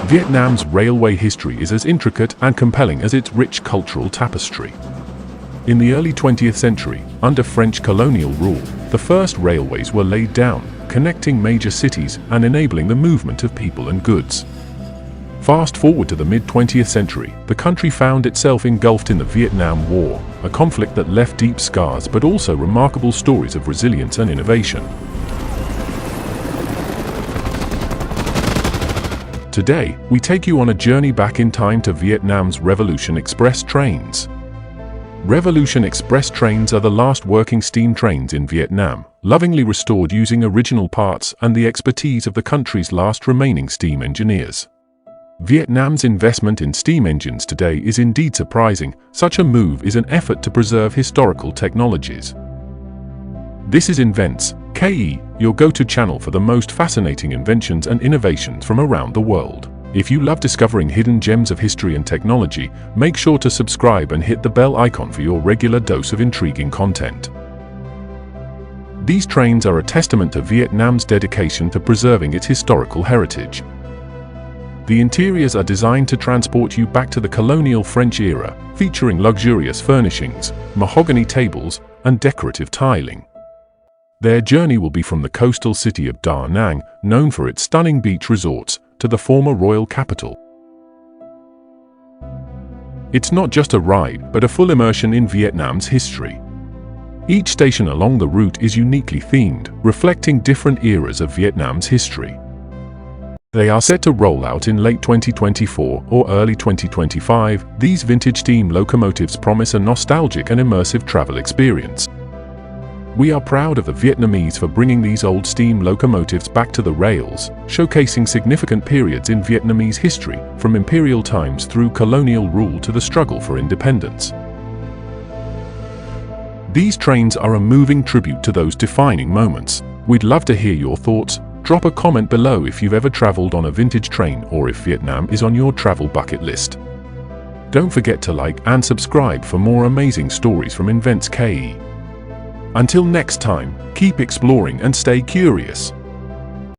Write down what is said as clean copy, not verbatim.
Vietnam's railway history is as intricate and compelling as its rich cultural tapestry. In the early 20th century, under French colonial rule, the first railways were laid down, connecting major cities and enabling the movement of people and goods. Fast forward to the mid-20th century, the country found itself engulfed in the Vietnam War, a conflict that left deep scars but also remarkable stories of resilience and innovation. Today, we take you on a journey back in time to Vietnam's Revolution Express trains. Revolution Express trains are the last working steam trains in Vietnam, lovingly restored using original parts and the expertise of the country's last remaining steam engineers. Vietnam's investment in steam engines today is indeed surprising. Such a move is an effort to preserve historical technologies. This is Invents KE, your go-to channel for the most fascinating inventions and innovations from around the world. If you love discovering hidden gems of history and technology, make sure to subscribe and hit the bell icon for your regular dose of intriguing content. These trains are a testament to Vietnam's dedication to preserving its historical heritage. The interiors are designed to transport you back to the colonial French era, featuring luxurious furnishings, mahogany tables, and decorative tiling. Their journey will be from the coastal city of Da Nang, known for its stunning beach resorts, to the former royal capital. It's not just a ride, but a full immersion in Vietnam's history. Each station along the route is uniquely themed, reflecting different eras of Vietnam's history. They are set to roll out in late 2024 or early 2025. These vintage steam locomotives promise a nostalgic and immersive travel experience. We are proud of the Vietnamese for bringing these old steam locomotives back to the rails, showcasing significant periods in Vietnamese history, from imperial times through colonial rule to the struggle for independence. These trains are a moving tribute to those defining moments. We'd love to hear your thoughts. Drop a comment below if you've ever traveled on a vintage train or if Vietnam is on your travel bucket list. Don't forget to like and subscribe for more amazing stories from Invents KE. Until next time, keep exploring and stay curious.